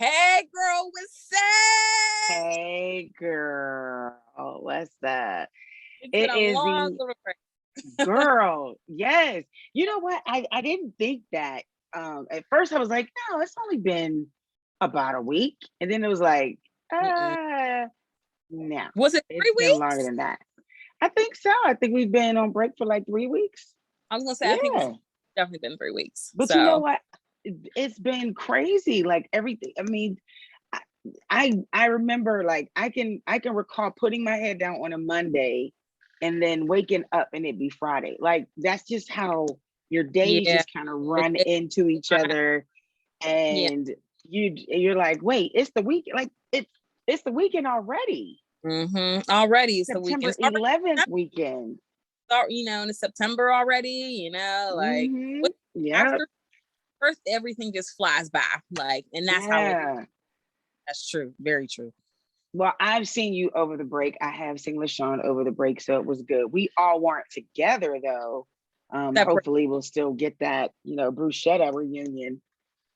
Hey, girl, what's up? Hey girl, what's that? It's been It a is long the little break. girl. Yes. You know what? I didn't think that. At first I was like, no, it's only been about a week. And then it was like, Mm-mm. uh no, Was it it's three been longer weeks? than that. I think so. I think we've been on break for like 3 weeks. I was gonna say I think it's Yeah. definitely been 3 weeks. But you know So what? It's been crazy. Like everything. I mean, I I remember like I can recall putting my head down on a Monday and then waking up and it be Friday. Like that's just how your days yeah, just kind of the run day- into each other, yeah. and you're like, wait, it's the week, like it's the weekend already. Already, it's the September weekend. It's 11th weekend. in September already. Like Yeah. after Earth, everything just flies by. Like, and that's how it. Yeah. That's true. Very true. Well, I've seen you over the break. I have seen LaShawn over the break, so it was good. We all weren't together though. Separate. Hopefully we'll still get that, bruschetta reunion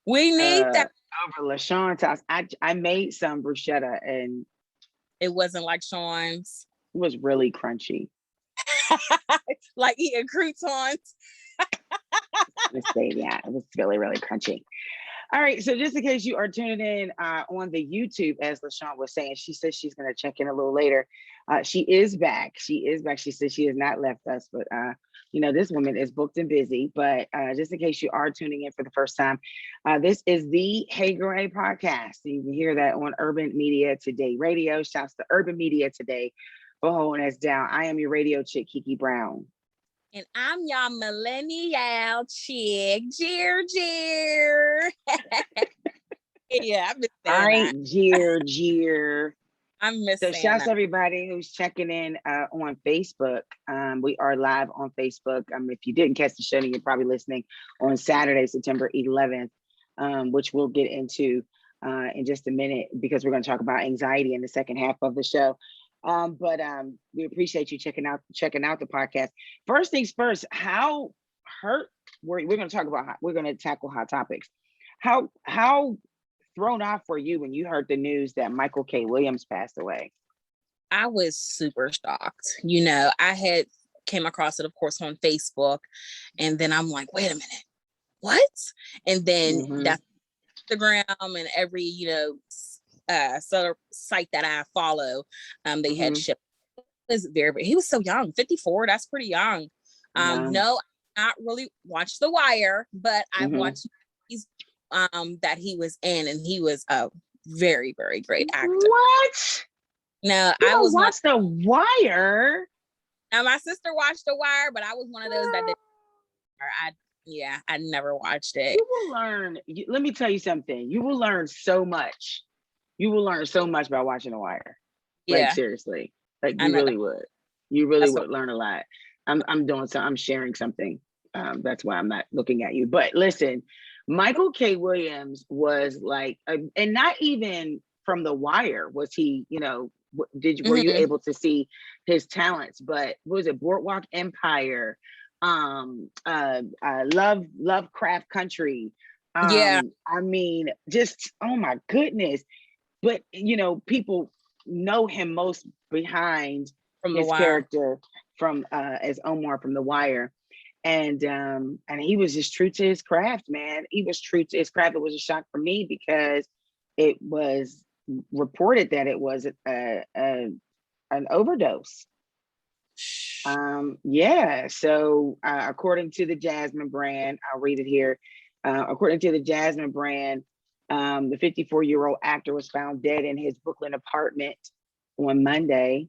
We need uh that. over LaShawn's house. I made some bruschetta and It wasn't like Sean's. it was really crunchy. Like eating croutons. Let's say yeah, it was really, really crunchy. All right, so just in case you are tuning in on the YouTube, as LaShawn was saying, she says she's going to check in a little later. She is back. She is back. She says she has not left us, but this woman is booked and busy. But just in case you are tuning in for the first time, this is the Hey Girl Hey podcast. You can hear that on Urban Media Today Radio. Shouts to Urban Media Today for holding us down. I am your radio chick, Kiki Brown. And I'm y'all millennial chick, Jeer. Yeah, I've been All saying right, that. Jeer. I'm miss So saying shouts that. to everybody who's checking in on Facebook. We are live on Facebook. If you didn't catch the show, you're probably listening on Saturday, September 11th, which we'll get into in just a minute because we're going to talk about anxiety in the second half of the show. But we appreciate you checking out the podcast. First things first, how hurt we're going to talk about? We're going to tackle hot topics. How thrown off were you when you heard the news that Michael K. Williams passed away? I was super shocked. I had came across it, of course, on Facebook, and then I'm like, wait a minute, what? And then that's Instagram and every sort of site that I follow, they had shipped. Was he was so young, 54. That's pretty young. No, not really watched The Wire, but I watched these that he was in, and he was a very, very great actor. What? No, You I was watch The Wire. Now my sister watched The Wire, but I was one of those that didn't. I never watched it. You will learn. Let me tell you something. You will learn so much. You will learn so much by watching The Wire. Like seriously, like you really would. You really would learn a lot. I'm sharing something. That's why I'm not looking at you. But listen, Michael K. Williams was like, and not even from The Wire was he. Were you able to see his talents? But was it Boardwalk Empire? Lovecraft Country. I mean, just oh my goodness. But people know him most behind from his character from as Omar from The Wire. And he was just true to his craft, man. He was true to his craft. It was a shock for me because it was reported that it was an overdose. So according to the Jasmine brand, I'll read it here. According to the Jasmine brand, the 54-year-old actor was found dead in his Brooklyn apartment on Monday.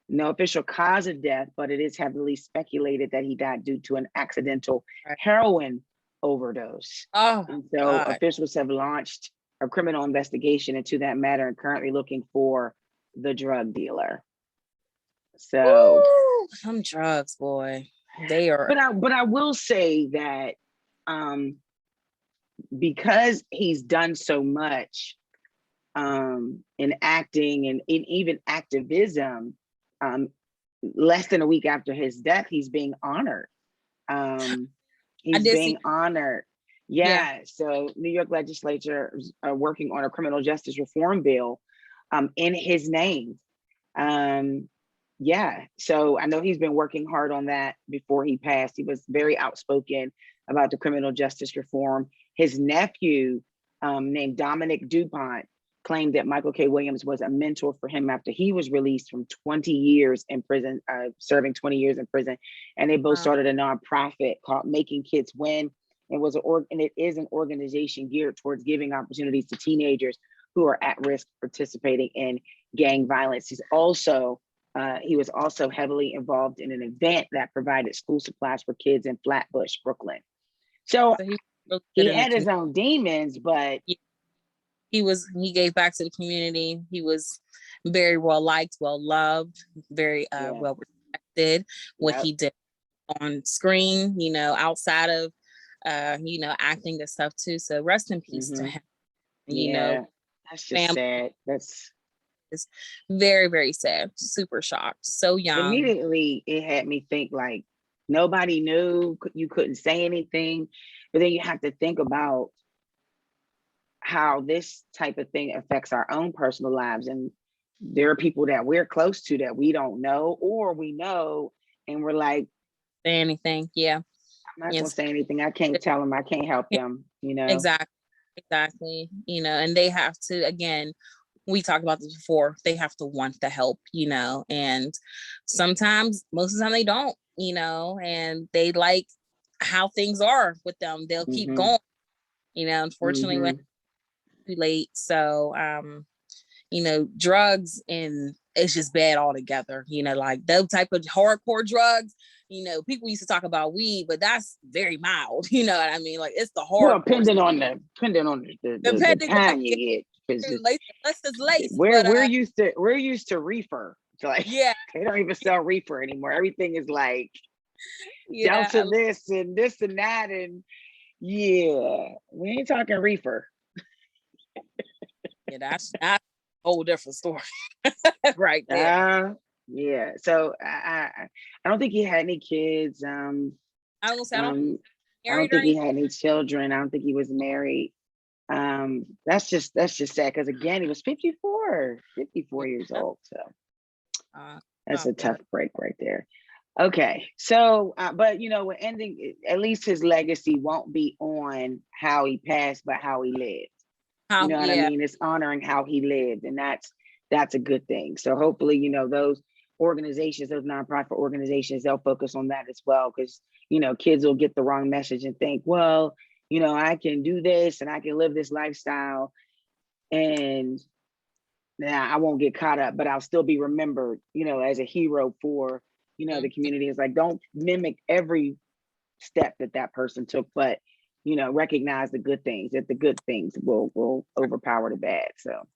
No official cause of death, but it is heavily speculated that he died due to an accidental heroin overdose. And so officials have launched a criminal investigation into that matter and currently looking for the drug dealer. So some drugs, boy, they are. But I will say that because he's done so much in acting and in even activism, less than a week after his death, he's being honored. He's being honored. Yeah, so New York legislature are working on a criminal justice reform bill in his name. Yeah, so I know he's been working hard on that before he passed. He was very outspoken about the criminal justice reform. His nephew, named Dominic DuPont, claimed that Michael K. Williams was a mentor for him after he was released from 20 years in prison, serving 20 years in prison. And they both started a nonprofit called Making Kids Win. And it is an organization geared towards giving opportunities to teenagers who are at risk participating in gang violence. He was also heavily involved in an event that provided school supplies for kids in Flatbush, Brooklyn. So he had his own demons, but he gave back to the community. He was very well liked, well loved, very well respected. What he did on screen, outside of acting and stuff too. So rest in peace to him. That's just sad. It's very, very sad. Super shocked. So young. Immediately, it had me think like nobody knew. You couldn't say anything, but then you have to think about how this type of thing affects our own personal lives. And there are people that we're close to that we don't know, or we know, and we're like, say anything. Yeah. I'm not gonna say anything. I can't tell them. I can't help them. Exactly. And they have to, again, we talked about this before, they have to want the help, and sometimes, most of the time they don't, and they like how things are with them. They'll keep going, unfortunately, when it's too late. So, drugs, and it's just bad altogether, like those type of hardcore drugs, people used to talk about weed, but that's very mild, you know what I mean? Like it's the hard. Well, depending on the kind you get. We're used to reefer. It's like they don't even sell reefer anymore. Everything is like Delta this and this and that, and we ain't talking reefer. That's a whole different story right there. So I don't think he had any kids. I don't think he had any children. I don't think he was married. That's just sad, because again, he was 54 years old. So that's a tough break right there. Okay, so but we're ending, at least his legacy won't be on how he passed, but how he lived. You know what I mean? It's honoring how he lived, and that's a good thing. So hopefully, those organizations, those nonprofit organizations, they'll focus on that as well, because kids will get the wrong message and think, well, I can do this and I can live this lifestyle, and I won't get caught up, but I'll still be remembered, as a hero for, the community. Is like, don't mimic every step that person took, but, recognize the good things, that the good things will overpower the bad. So,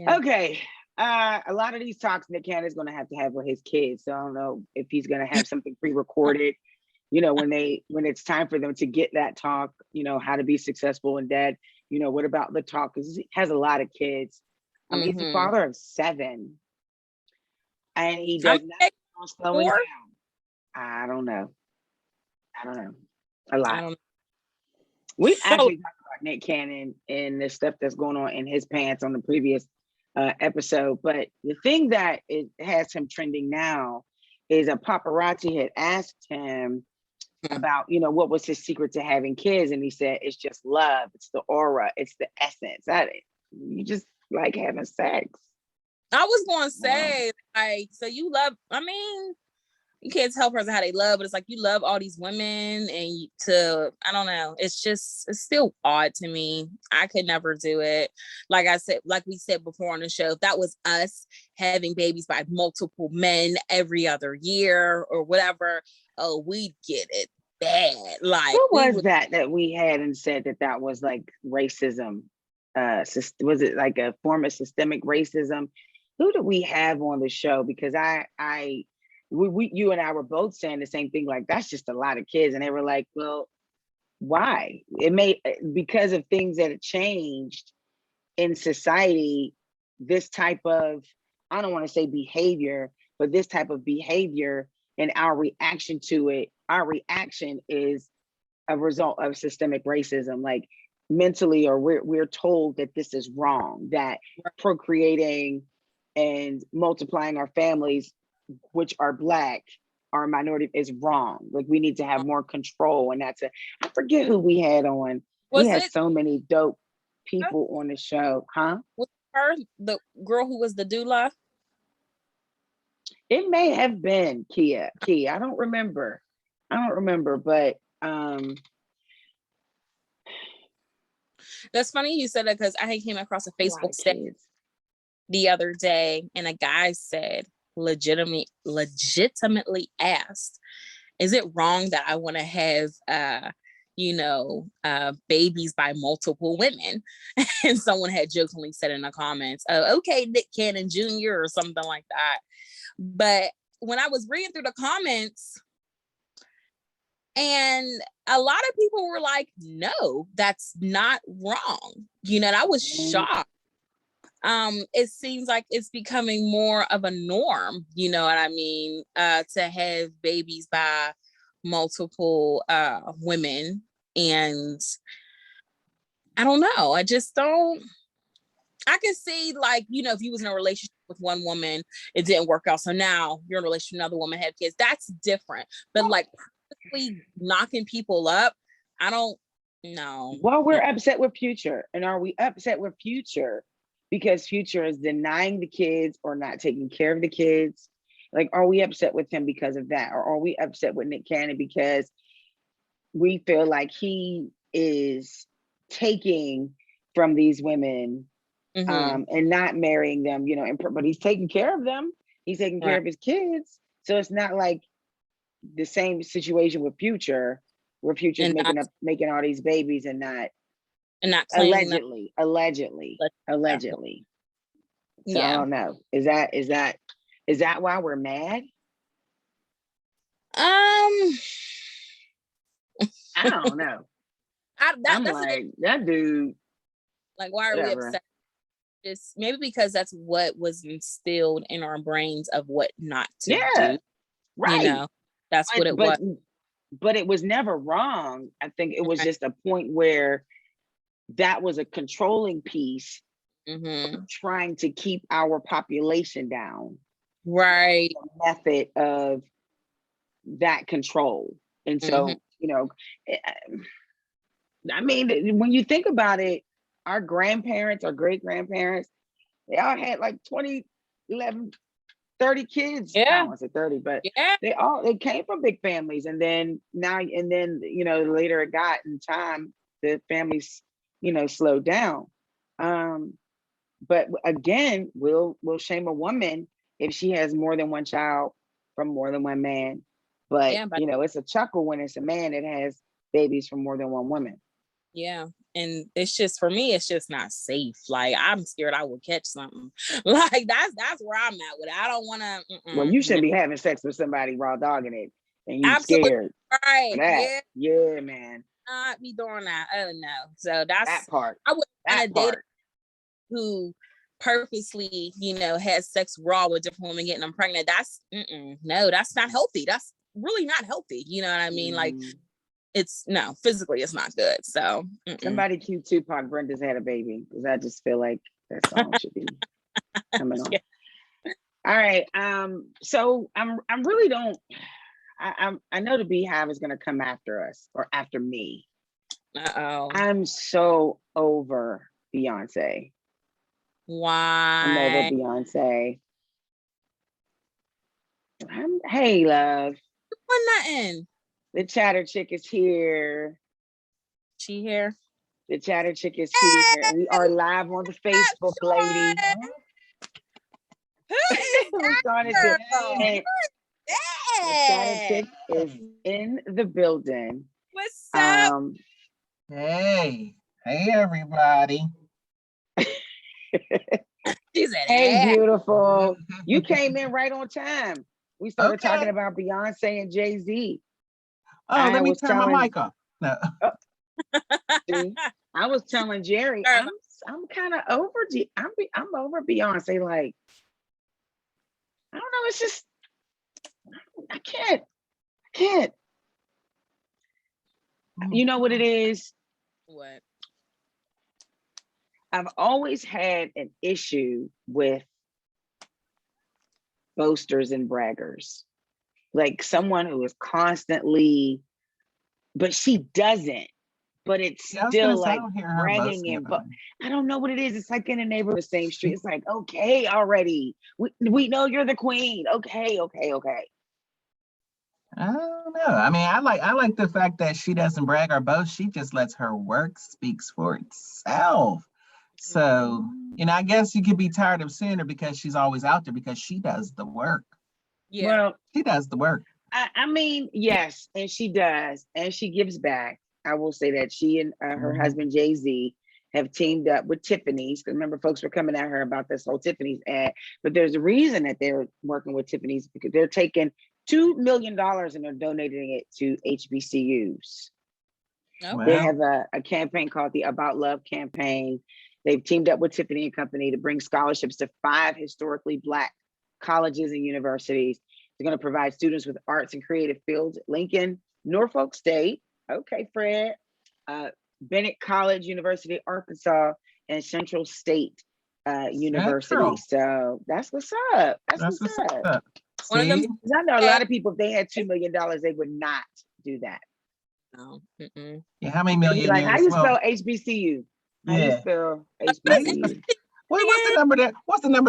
okay. A lot of these talks Nick Cannon's going to have with his kids. So I don't know if he's going to have something pre-recorded, when it's time for them to get that talk, how to be successful in dad, what about the talk? Because he has a lot of kids. He's the father of 7, and he does not slowing down. I don't know. A lot. We actually talked about Nick Cannon and the stuff that's going on in his pants on the previous episode, but the thing that it has him trending now is a paparazzi had asked him about, what was his secret to having kids, and he said it's just love, it's the aura, it's the essence. You just like having sex. I was going to say, so you love, you can't tell a person how they love, but it's like you love all these women, and I don't know. It's still odd to me. I could never do it. Like we said before on the show, if that was us having babies by multiple men every other year or whatever, we'd get it bad. Like, what was that we had and said that was like racism? Was it like a form of systemic racism? Who do we have on the show? Because you and I were both saying the same thing, like that's just a lot of kids, and they were like, well, why? Because of things that have changed in society, this type of, I don't want to say behavior, but this type of behavior and our reaction to it, our reaction is a result of systemic racism. Like mentally, or we're told that this is wrong, that procreating and multiplying our families, which are Black, are minority, is wrong. Like we need to have more control. And that's I forget who we had on. We had so many dope people on the show, huh? Was her the girl who was the doula? It may have been Kia. I don't remember, but that's funny you said that, because I came across a Facebook status the other day, and a guy said, legitimately asked, is it wrong that I want to have babies by multiple women? And someone had jokingly said in the comments, oh, okay, Nick Cannon Jr. or something like that. But when I was reading through the comments, and a lot of people were like, no, that's not wrong. And I was shocked. It seems like it's becoming more of a norm, you know what I mean, to have babies by multiple women. And I don't know, I can see, like, if you was in a relationship with one woman, it didn't work out, so now you're in a relationship with another woman, have kids, that's different. But like purposely knocking people up, I don't know. Well, we're upset with Future. And are we upset with Future because Future is denying the kids or not taking care of the kids? Like, are we upset with him because of that? Or are we upset with Nick Cannon because we feel like he is taking from these women and not marrying them, but he's taking care of them. He's taking care of his kids. So it's not like the same situation with Future, where Future's making all these babies and not allegedly. So yeah. I don't know. Is that why we're mad? I don't know. I'm like, that dude. Like, why are we upset? Just maybe because that's what was instilled in our brains of what not to do. Right. That's what it was. But it was never wrong. I think it was just a point where that was a controlling piece, trying to keep our population down. Right. The method of that control. And so, I mean, when you think about it, our grandparents, our great-grandparents, they all had like 20, 11, 30 kids. I don't want to say 30, but they came from big families. And then later it got in time, the families, slowed down. But again, we'll shame a woman if she has more than one child from more than one man. But it's a chuckle when it's a man that has babies from more than one woman. Yeah. And it's just, for me, it's just not safe. Like, I'm scared I will catch something. Like, that's where I'm at with it. I don't want to. Well, you shouldn't be having sex with somebody raw dogging it and you scared. Right. Yeah, man. Not be doing that. Oh no. So that's that part. I would want to date who purposely, has sex raw with different women, getting them pregnant. That's no, that's not healthy. That's really not healthy. You know what I mean? Like, it's physically it's not good. So somebody cue Tupac Brenda's had a baby, because I just feel like that song should be coming on. All right. So I really don't. I know the Beehive is gonna come after us or after me. I'm so over Beyonce. Why? I'm over Beyonce. Hey, love. Nothing. The chatter chick is here. She here? The chatter chick is here. We are live on the Facebook, lady. We're starting to. The chatter chick is in the building. What's up? Hey everybody. She said, hey, beautiful. You came in right on time. We started talking about Beyonce and Jay-Z. Oh, let me turn my mic off. No. See, I was telling Jerry, I'm kind of over. I'm over Beyonce. Like, I don't know. It's just I can't. You know what it is? What? I've always had an issue with boasters and braggers. Like someone who is constantly, but she doesn't. But it's still like bragging and I don't know what it is. It's like in a neighborhood, the same street. It's like, okay, already. We know you're the queen. Okay. I don't know. I mean, I like the fact that she doesn't brag or boast. She just lets her work speaks for itself. So, I guess you could be tired of seeing her because she's always out there because she does the work. Yeah. Well, she does the work. I mean, yes, and she does, and she gives back. I will say that she and her husband Jay-Z have teamed up with Tiffany's. Because remember, folks were coming at her about this whole Tiffany's ad, but there's a reason that they're working with Tiffany's because they're taking $2 million and they're donating it to HBCUs. Oh. They have a campaign called the About Love campaign. They've teamed up with Tiffany and Company to bring scholarships to 5 historically Black colleges and universities. They're going to provide students with arts and creative fields. Lincoln, Norfolk State, okay, Fred, Bennett College, University, Arkansas, and Central State University. So that's what's up. That's what's up. One of them, I know a lot of people, if they had $2 million, they would not do that. No. Yeah, how many millionaires? Like, how you spell HBCU? How you spell HBCU? What's the number to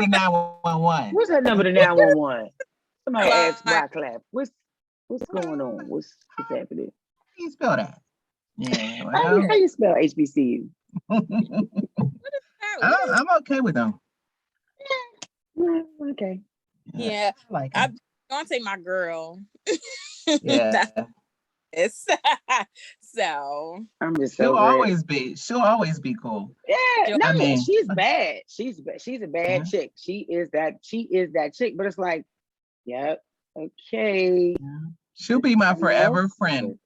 911? What's that number to 911? Somebody asked Wyclef. What's going on? What's happening? How you spell that? Yeah. Well, how you spell HBCU? I'm okay with them. Yeah. Okay. Yeah. I'm gonna say my girl. Yeah. So I'm just she'll always be cool. Yeah, no, I mean, she's bad. She's a bad chick. She is that chick, but it's like, yep, okay. Yeah. She'll be my forever friend.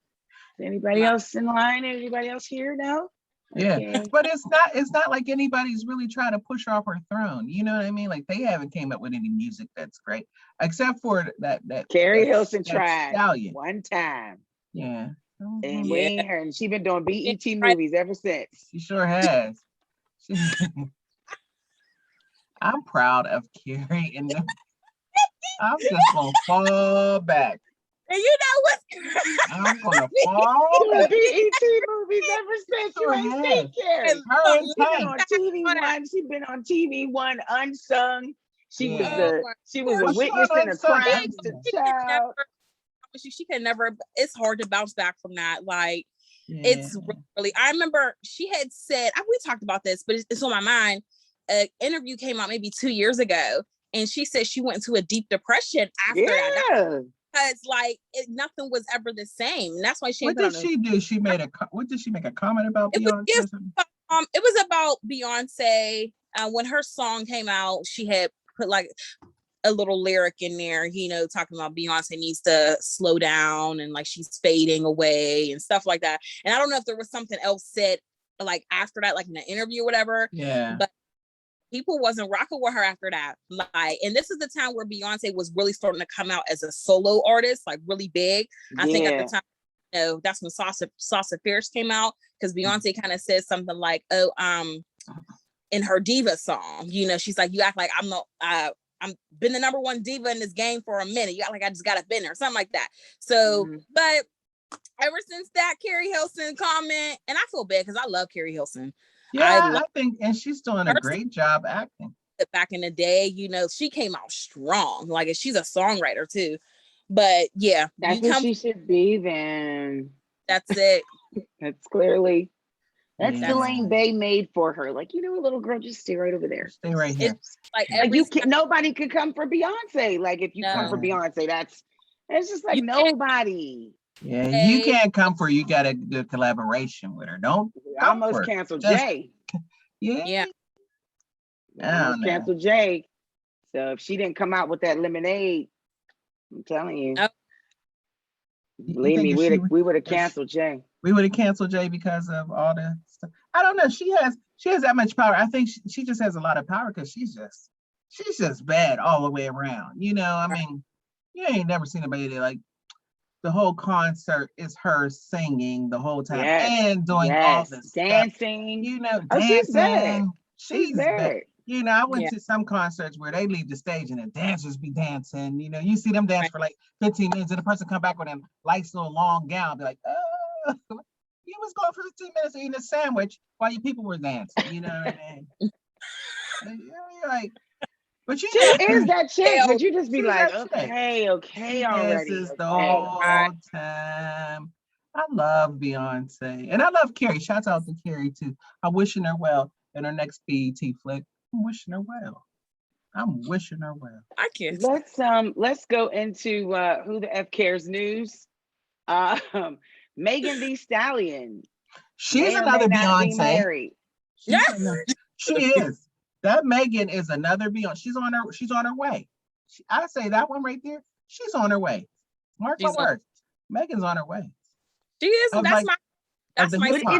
Anybody else in line? Anybody else here now? Yeah, okay. But it's not like anybody's really trying to push her off her throne. You know what I mean? Like they haven't came up with any music that's great, except for that Carrie Hilson tried Stallion. One time. Yeah. And we ain't heard, and she been doing BET movies ever since. She sure has. I'm proud of Carrie, and I'm just gonna fall back. And you know what's I'm gonna fall back. BET movies ever since. You ain't seen Carrie. She's been on TV One. She's been on TV One, Unsung. She was a witness in a crime child. She can never, it's hard to bounce back from that. Like it's really, I remember she had said, we talked about this, but it's on my mind. An interview came out maybe 2 years ago, and she said she went into a deep depression after that. Because like nothing was ever the same. And that's why she. What did she do? What did she make a comment about Beyonce? It was about Beyonce. When her song came out, she had put like a little lyric in there, talking about Beyonce needs to slow down and like she's fading away and stuff like that. And I don't know if there was something else said like after that, like in an interview or whatever. Yeah. But people wasn't rocking with her after that. Like, and this is the time where Beyonce was really starting to come out as a solo artist, like really big. I think at the time, that's when Salsa Fierce came out, because Beyonce kind of said something like, in her diva song, she's like, you act like I'm been the number one diva in this game for a minute. You act like I just got a bin or something like that. So, but ever since that Carrie Hilson comment, and I feel bad because I love Carrie Hilson. Yeah, I think, and she's doing a great job acting. Back in the day, she came out strong. Like, she's a songwriter too. But yeah, that's what she should be then. That's it. That's clearly. That's the lane they made for her. Like, little girl, just stay right over there. Stay right here. Like nobody could come for Beyonce. Like, if you come for Beyonce, it's just like nobody. Yeah, you can't come for. You got a good collaboration with her. Don't almost cancel Jay. Yeah. Almost cancel Jay. So if she didn't come out with that lemonade, I'm telling you. Believe me, we would have canceled Jay. We would have canceled Jay because of all the stuff. I don't know. She has that much power. I think she just has a lot of power because she's just bad all the way around. I mean, you ain't never seen anybody that like the whole concert is her singing the whole time and doing all this dancing. You know, Oh, she's bad. dancing. She's bad. You know, I went Yeah. to some concerts where they leave the stage and the dancers be dancing. You know, you see them dance for like 15 minutes and the person come back with a nice little long gown. Be like, oh, you was going for 15 minutes eating a sandwich while you people were dancing. You know what I mean? And you're like, but you She is that chick, but you just be she's like, that chick. okay, She already. dances the whole time. I love Beyonce. And I love Carrie. Shouts out to Carrie too. I'm wishing her well in her next BET flick. I'm wishing her well. I'm wishing her well. I can't. Let's go into who the F cares news. Megan Thee Stallion. She's another Beyonce. She is. That Megan is another Beyonce. She's on her way. I say that one right there. She's on her way. Mark my words. Megan's on her way. She is. That's my. Is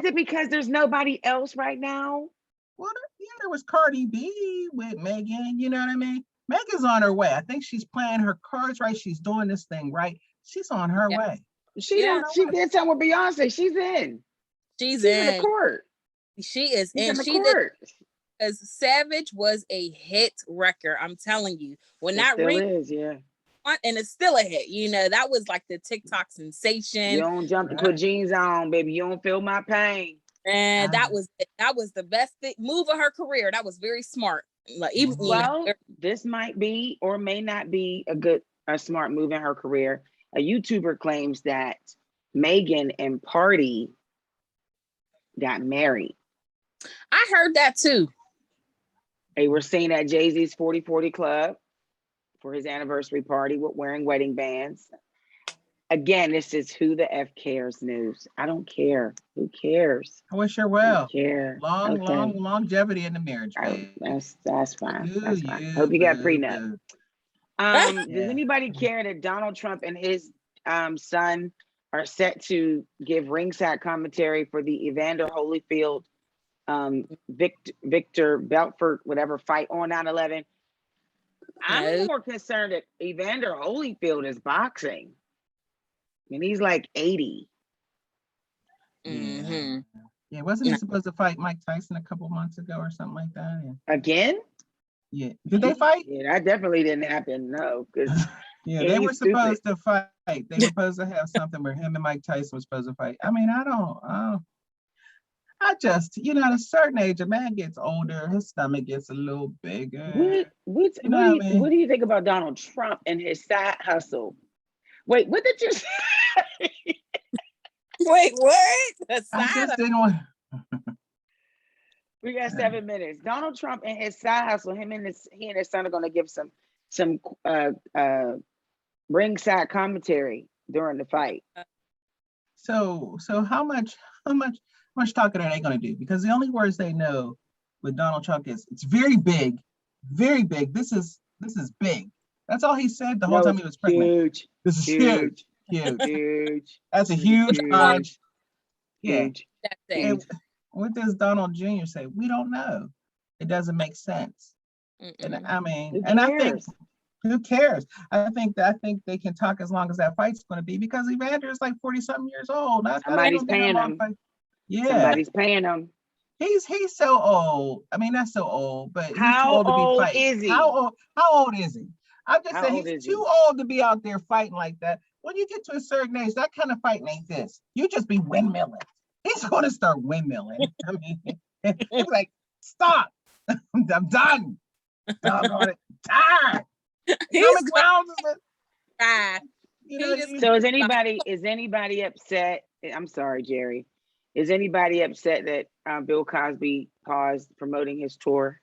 it because there's nobody else right now? Well, yeah, there was Cardi B with Megan. You know what I mean? Megan's on her way. I think she's playing her cards right. She's doing this thing right. She's on her way. She did something with Beyonce. She's in. She's in the court. She is in. She did. Because Savage was a hit record. I'm telling you. When that is, yeah. And it's still a hit. You know, that was like the TikTok sensation. You don't jump to put jeans on, baby. You don't feel my pain. And that was the best move of her career. That was very smart. Like this might be or may not be a smart move in her career. A YouTuber claims that Megan and Party got married. I heard that too. They were seen at Jay-Z's 40/40 Club for his anniversary party with wearing wedding bands. Again, this is who the F cares news. I don't care. Who cares? I wish her well. Care. Long longevity in the marriage. That's fine. That's fine. Hope you got prenup. Does anybody care that Donald Trump and his son are set to give ringside commentary for the Evander Holyfield, Victor Belfort, whatever fight on 9/11? I'm more concerned that Evander Holyfield is boxing. And he's like 80. Mm-hmm. Yeah, wasn't he supposed to fight Mike Tyson a couple months ago or something like that? Yeah. Again? Yeah. Did they fight? Yeah, that definitely didn't happen. No, because they were supposed to fight. They were supposed to have something where him and Mike Tyson were supposed to fight. I mean, I just, at a certain age, a man gets older, his stomach gets a little bigger. What do you think about Donald Trump and his side hustle? Wait, what did you say? Wait, what? I just didn't want. We got 7 minutes. Donald Trump and his side hustle. He and his son are going to give some ringside commentary during the fight. So how much talking are they going to do? Because the only words they know with Donald Trump is it's very big, very big. This is big. That's all he said the whole time he was pregnant. Huge. This is huge. That's a huge punch. Yeah. And what does Donald Jr. say? We don't know. It doesn't make sense. And I mean, I think who cares? I think they can talk as long as that fight's going to be because Evander is like 40-something years old. Somebody's paying him. Yeah. Somebody's paying him. He's so old. I mean, not so old, but he's how too old to be old fighting. Is he? How old is he? I'm just saying he's too old to be out there fighting like that. When you get to a certain age, that kind of fighting ain't this. You just be windmilling. He's going to start windmilling. I mean, he's like, stop. I'm done. Doggone it. Tired. So is anybody upset? I'm sorry, Jerry. Is anybody upset that Bill Cosby paused promoting his tour?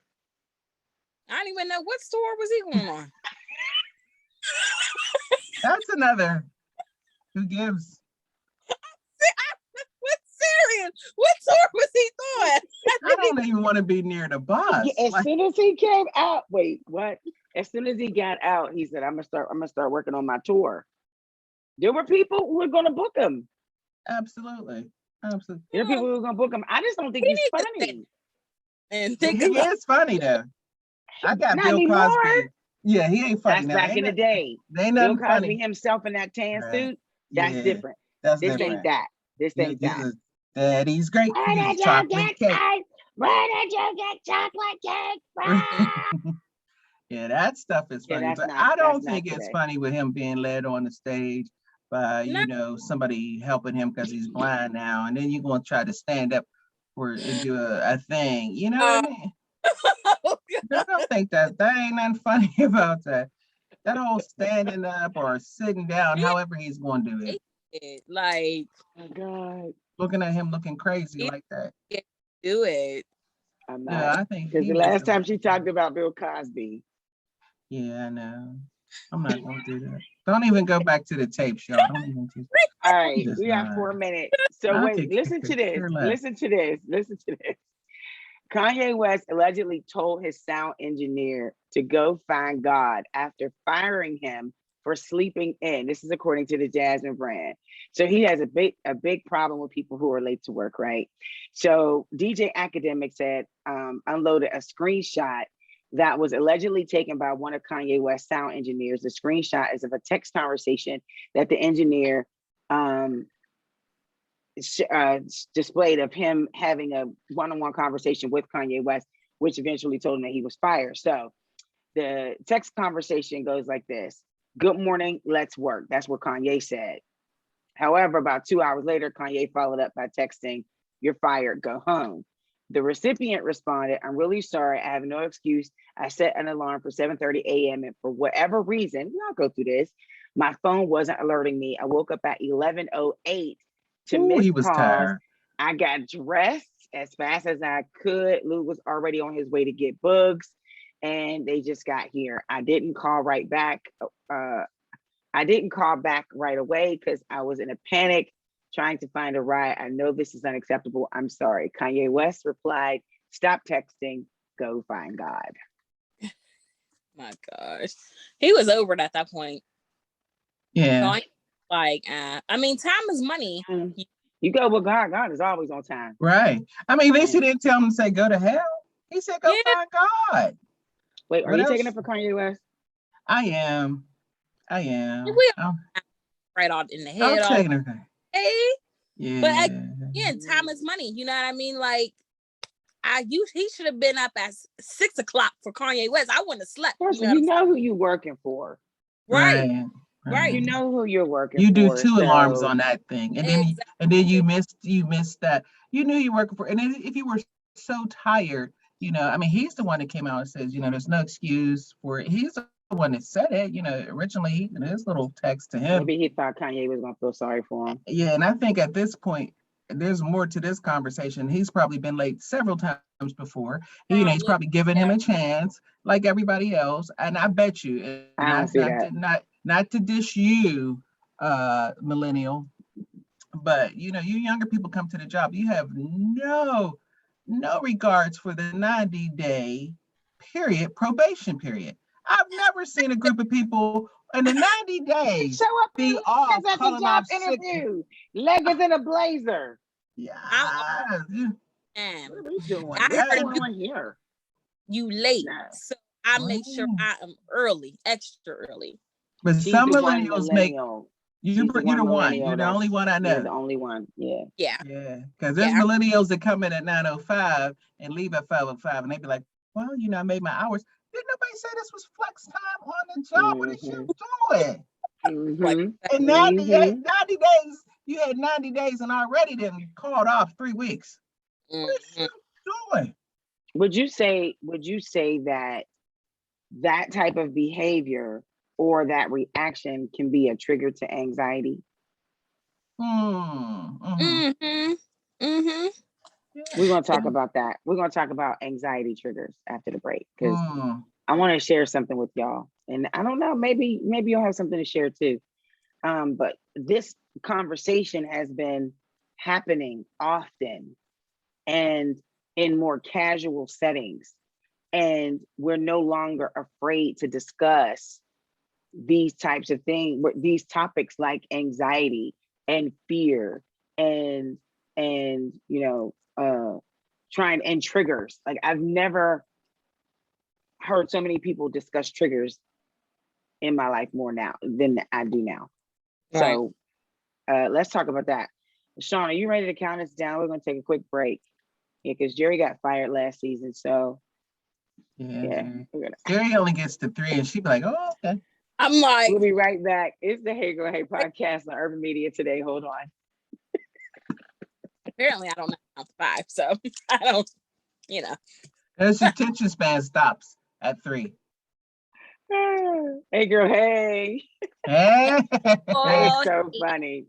I don't even know what tour was he going on. That's another. Who gives? What tour was he doing? I don't even want to be near the bus. As soon as he came out, wait, what? As soon as he got out, he said, "I'm gonna start working on my tour." There were people who were gonna book him. Absolutely. There are people who are gonna book him. I just don't think he's funny. And he is funny though. I got Not Bill anymore. Cosby. Yeah, he ain't funny. That's back in the day. They Bill Cosby funny. himself in that tan suit. That's Yeah, different. that's This different. ain't that. This ain't This that. is Daddy's great. Where He's did you chocolate get cake. Where did you get chocolate cake from? Yeah, that stuff is Yeah, funny, that's but not I don't that's not think it's today. funny with him being led on the stage by, No. somebody helping him because he's blind now, and then you're gonna try to stand up for and do a thing. You know what I mean? I don't think that ain't nothing funny about that. That whole standing up or sitting down, however he's gonna do it. Like, Oh God. Looking at him looking crazy he like that. can't do it. I'm Yeah, not. I think Because he the needs last to. time she talked about Bill Cosby. Yeah, I know. I'm not gonna do that. Don't even go back to the tapes, y'all. Don't even do. All right, Just we got not. 4 minutes. So I wait, could listen to this. care less. Listen to this. Listen to this. Kanye West allegedly told his sound engineer to go find God after firing him for sleeping in. This is according to the Jasmine brand. So he has a big problem with people who are late to work, right? So DJ Academic said unloaded a screenshot that was allegedly taken by one of Kanye West's sound engineers. The screenshot is of a text conversation that the engineer displayed of him having a one-on-one conversation with Kanye West, which eventually told him that he was fired. So the text conversation goes like this: "Good morning, let's work." That's what Kanye said. However, about 2 hours later, Kanye followed up by texting, "You're fired, go home." The recipient responded, "I'm really sorry, I have no excuse. I set an alarm for 7:30 a.m. and for whatever reason, I'll go through this, my phone wasn't alerting me. I woke up at 11:08 to Ooh, miss he was calls. tired. I got dressed as fast as I could. Lou was already on his way to get bugs, and they just got here. I didn't call right back. I didn't call back right away because I was in a panic trying to find a ride. I know this is unacceptable. I'm sorry." Kanye West replied, "Stop texting. Go find God." My gosh. He was over it at that point. Yeah. Like, I mean, time is money. You go with God. God is always on time. Right. I mean, at least he didn't tell him to say go to hell. He said go find God. Wait, are What you else? taking it for Kanye West? I am. We right on in the head. I'm taking it. Hey. Yeah. But again, time is money. You know what I mean? Like, he should have been up at 6 o'clock for Kanye West. I wouldn't have slept. You know who you working for. Right. You know who you're working you for. You do two alarms on that thing. And then exactly. you missed that. You knew you were working for, and then if you were so tired, I mean, he's the one that came out and says, there's no excuse for it. He's the one that said it, originally in his little text to him. Maybe he thought Kanye was gonna feel sorry for him. Yeah, and I think at this point, there's more to this conversation. He's probably been late several times before. He's probably given him a chance, like everybody else. And I bet you, I don't see that. Not to dish you, millennial, but you younger people come to the job. You have no regards for the 90-day probation period. I've never seen a group of people in the 90 days show up be all at the calling job off interview, leggings in a blazer. Yeah. What are we doing? What's going on here? You late, so I make sure I am early, extra early. But some millennials make you're the one. You're the only one I know. You're the only one. Yeah. Because there's millennials that come in at 9:05 and leave at 5:05, and they be like, "Well, I made my hours." Didn't nobody say this was flex time on the job? What is you doing? And 90 days, you had 90 days and already then called off 3 weeks. What is you doing? Would you say that type of behavior or that reaction can be a trigger to anxiety? Mm-hmm. Mm-hmm. We're going to talk about that. We're going to talk about anxiety triggers after the break, because I want to share something with y'all. And I don't know, maybe you'll have something to share too. But this conversation has been happening often and in more casual settings. And we're no longer afraid to discuss these types of things, these topics like anxiety and fear and trying and triggers. Like, I've never heard so many people discuss triggers in my life more now than I do now. Right. So let's talk about that. Sean, are you ready to count us down? We're gonna take a quick break. Yeah, because Jerry got fired last season, so yeah. Jerry only gets to 3, and she'd be like, "Oh, okay." I'm like, we'll be right back. It's the Hey Girl Hey podcast on Urban Media Today. Hold on. Apparently, I don't know count to 5, so I don't, His attention span stops at 3. Hey girl, hey. Hey. That is so funny.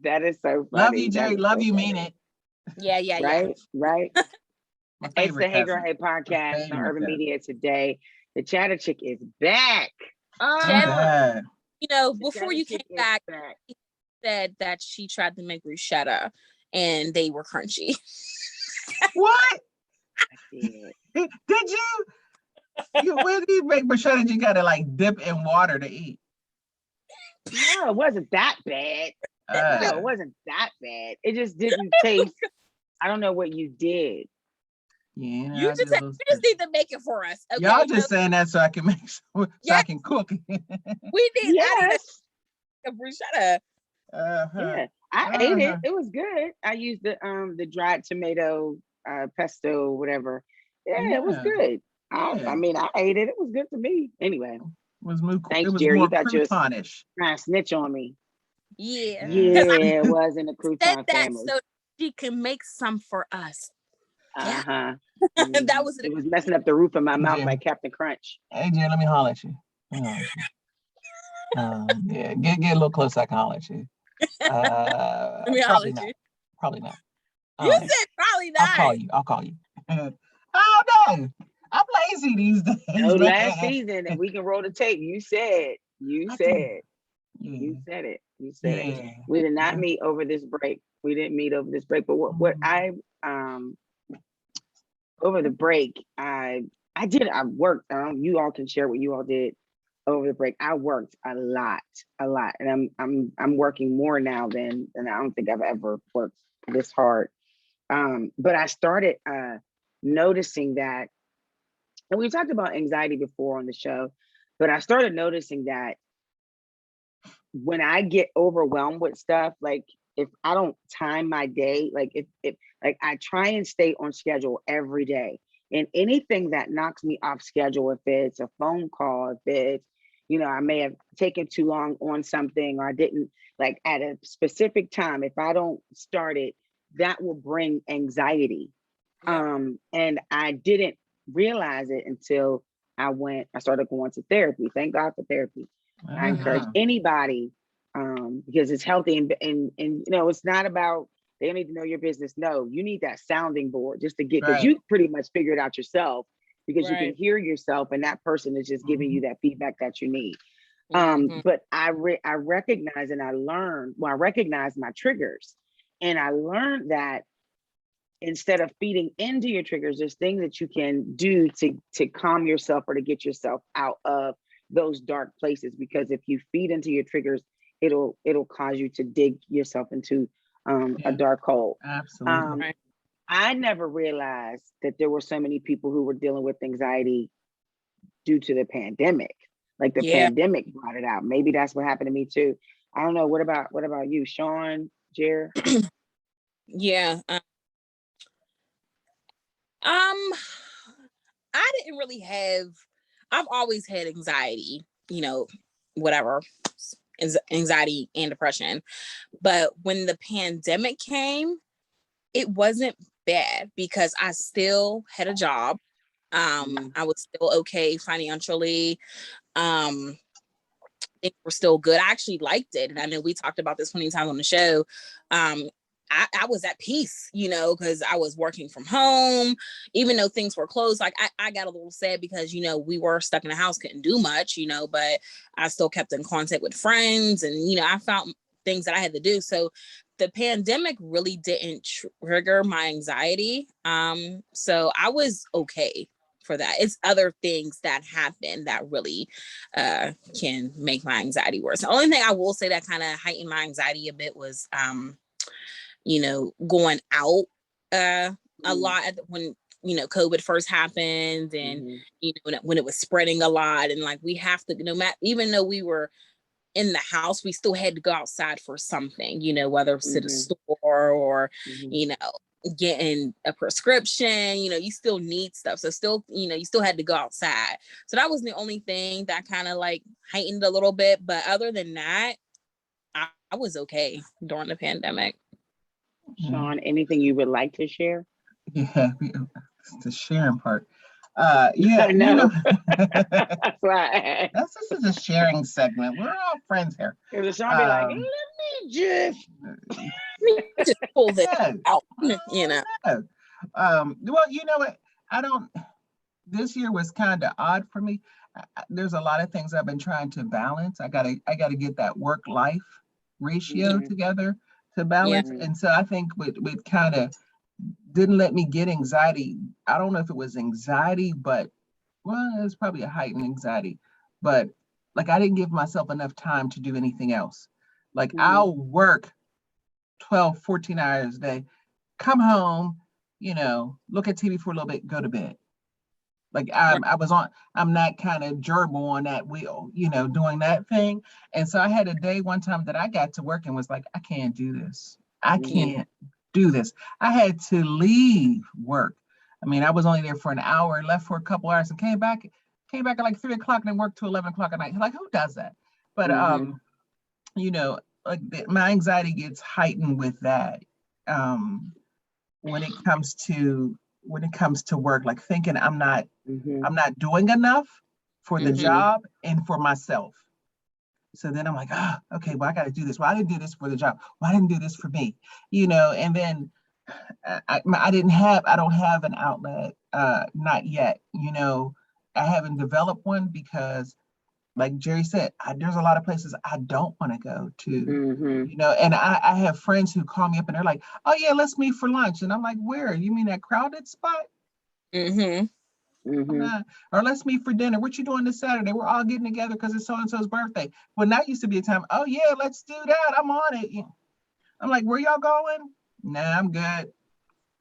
That is so funny. Love you, Jerry. Love you, mean it. Yeah. Right. It's the Hey Girl cousin. Hey podcast on Urban Media Today. The Chatter Chick is back. God. Before you came back, he said that she tried to make bruschetta and they were crunchy. What? I did. Did you? When do you make bruschetta? You gotta like dip in water to eat. No, it wasn't that bad. No, it wasn't that bad. It just didn't taste. I don't know what you did. Yeah, you just need to make it for us. Okay? Y'all just saying that so I can make sure, so I can cook. We need a bruschetta. Yeah, I ate it. It was good. I used the dried tomato pesto, whatever. Yeah, it was good. I mean, I ate it. It was good to me. Anyway, thanks, Jerry. You thought you were trying to snitch on me. Yeah. It was in the crouton family. So she can make some for us. That was it. Was messing up the roof of my mouth like Captain Crunch. Hey, Jerry, let me holler at you. Yeah, get a little closer. I can holler at you. Let me holler at you. Probably not. You said probably not. I'll call you. Oh no, I'm lazy these days. No, last season, and we can roll the tape. You said it. We did not meet over this break. We didn't meet over this break. But what I over the break, I worked. You all can share what you all did over the break. I worked a lot, and I'm working more now than I don't think I've ever worked this hard. But I started noticing that, and we talked about anxiety before on the show, but I started noticing that when I get overwhelmed with stuff, like if I don't time my day, like if like I try and stay on schedule every day, and anything that knocks me off schedule, if it's a phone call, if it's, I may have taken too long on something, or I didn't like at a specific time, if I don't start it, that will bring anxiety. And I didn't realize it until I started going to therapy. Thank God for therapy. I encourage anybody, because it's healthy and it's not about they don't need to know your business. No, you need that sounding board just to get, because you pretty much figure it out yourself, because you can hear yourself and that person is just giving you that feedback that you need. But I recognize and I learned, I recognized my triggers, and I learned that instead of feeding into your triggers, there's things that you can do to calm yourself or to get yourself out of those dark places. Because if you feed into your triggers, it'll cause you to dig yourself into a dark hole. Absolutely. I never realized that there were so many people who were dealing with anxiety due to the pandemic. Like the pandemic brought it out. Maybe that's what happened to me too. I don't know. What about you, Sean, Jer? Yeah. I didn't really have. I've always had anxiety. Whatever, anxiety and depression. But when the pandemic came, it wasn't bad because I still had a job. I was still okay financially. Things were still good. I actually liked it. And I know we talked about this plenty of times on the show. I was at peace, because I was working from home, even though things were closed. Like I got a little sad because, we were stuck in the house, couldn't do much, but I still kept in contact with friends and, I found things that I had to do. So the pandemic really didn't trigger my anxiety. So I was okay for that. It's other things that happen that really can make my anxiety worse. The only thing I will say that kind of heightened my anxiety a bit was going out a lot when COVID first happened, and when it was spreading a lot, and like we have to, even though we were in the house, we still had to go outside for something, you know, whether it's to the store or, you know, getting a prescription, you know, you still need stuff. So still, you know, you still had to go outside. So that was the only thing that kind of like heightened a little bit. But other than that, I was okay during the pandemic. Sean, anything you would like to share? Yeah, the sharing part. Yeah, I know. That's right. This is a sharing segment. We're all friends here. Sean be like, let me just pull this out, you know. Well, you know what? This year was kind of odd for me. There's a lot of things I've been trying to balance. I gotta get that work-life ratio together to balance. And so I think with kind of didn't let me get anxiety. I don't know if it was anxiety, but well, it was probably a heightened anxiety. But like I didn't give myself enough time to do anything else. Like I'll work 12, 14 hours a day, come home, you know, look at TV for a little bit, go to bed. Like I'm that kind of gerbil on that wheel, you know, doing that thing. And so I had a day one time that I got to work and was like, I can't do this. I can't do this. I had to leave work. I mean, I was only there for an hour, left for a couple hours and came back at like 3 o'clock and then worked till 11 o'clock at night. Like, who does that? But, you know, like my anxiety gets heightened with that. When it comes to work, like thinking I'm not doing enough for the job and for myself. So then I'm like, oh, okay, well, I got to do this. Well, I didn't do this for the job. Well, I didn't do this for me, you know. And then I don't have an outlet, not yet. You know, I haven't developed one because, like Jerry said, there's a lot of places I don't want to go to, you know. And I have friends who call me up and they're like, oh yeah, let's meet for lunch. And I'm like, where? You mean that crowded spot? Or let's meet for dinner. What you doing this Saturday? We're all getting together because it's so-and-so's birthday. Well, that used to be a time, oh yeah, let's do that. I'm on it. I'm like, where y'all going? Nah, I'm good.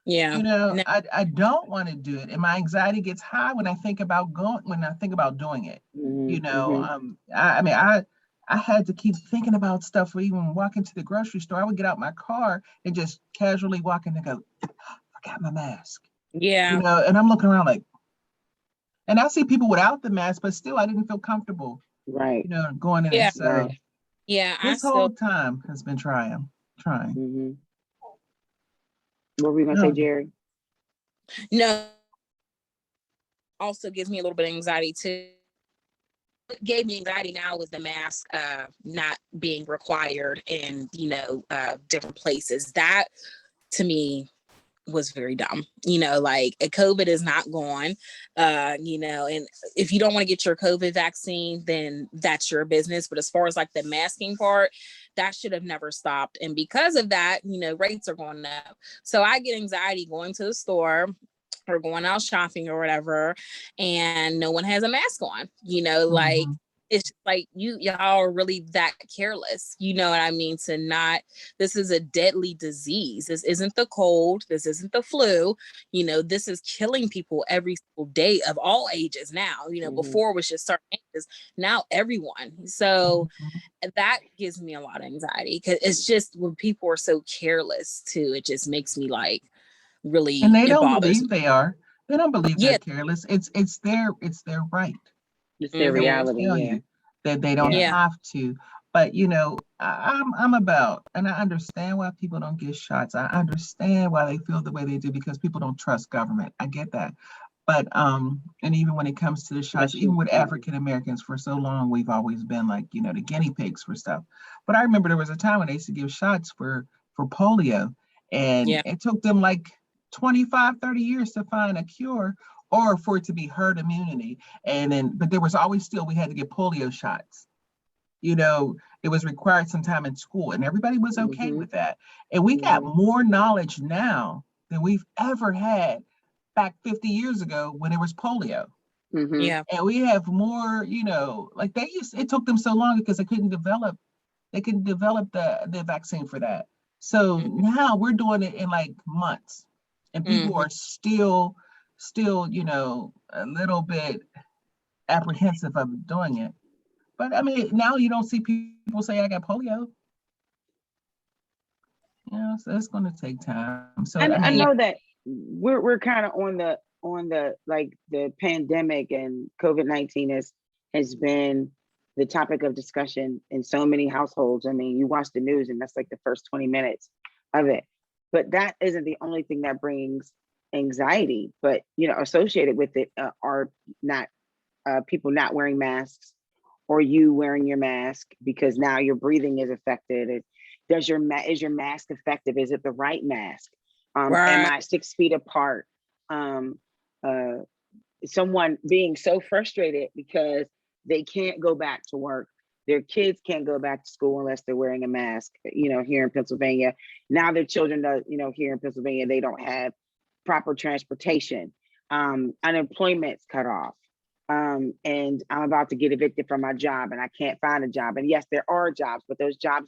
Yeah. You know, I don't want to do it. And my anxiety gets high when I think about doing it. You know, I had to keep thinking about stuff for even walking to the grocery store. I would get out my car and just casually walk in and go, forgot my mask. Yeah. You know, and I'm looking around like, and I see people without the mask, but still I didn't feel comfortable. Right. You know, going in there. So yeah, this whole time has been trying. What were we gonna say, Jerry? No. Also gives me a little bit of anxiety too. What gave me anxiety now was the mask not being required in, you know, different places. That to me was very dumb. You know, like COVID is not gone, you know, and if you don't want to get your COVID vaccine, then that's your business. But as far as like the masking part, that should have never stopped. And because of that, you know, rates are going up. So I get anxiety going to the store or going out shopping or whatever, and no one has a mask on, you know, like it's like y'all are really that careless, you know what I mean? To not, this is a deadly disease. This isn't the cold, this isn't the flu, you know, this is killing people every single day of all ages now. You know, before it was just certain ages, now everyone. So that gives me a lot of anxiety because it's just when people are so careless too, it just makes me like really, and they don't believe they are. They don't believe they're Yeah. careless. It's their right. It's their reality. Tell you that they don't have to. But you know, I'm about, and I understand why people don't get shots. I understand why they feel the way they do because people don't trust government. I get that. But and even when it comes to the shots, even with African Americans, for so long we've always been like, you know, the guinea pigs for stuff. But I remember there was a time when they used to give shots for polio, and it took them like 25, 30 years to find a cure or for it to be herd immunity. And then, but there was always still, we had to get polio shots. You know, it was required sometime in school and everybody was okay with that. And we got more knowledge now than we've ever had back 50 years ago when there was polio. Yeah. And we have more, you know, like it took them so long because they couldn't develop the vaccine for that. So now we're doing it in like months. And people are still, you know, a little bit apprehensive of doing it. But I mean, now you don't see people say I got polio. So it's going to take time. So I know that we're kind of on the like the pandemic, and COVID-19 has been the topic of discussion in so many households. I mean, you watch the news and that's like the first 20 minutes of it. But that isn't the only thing that brings anxiety. But associated with it are not people not wearing masks, or you wearing your mask because now your breathing is affected. Is your mask effective? Is it the right mask? Right. Am I 6 feet apart? Someone being so frustrated because they can't go back to work. Their kids can't go back to school unless they're wearing a mask. Here in Pennsylvania, now their children, here in Pennsylvania, they don't have proper transportation. Unemployment's cut off. And I'm about to get evicted from my job and I can't find a job. And yes, there are jobs, but those jobs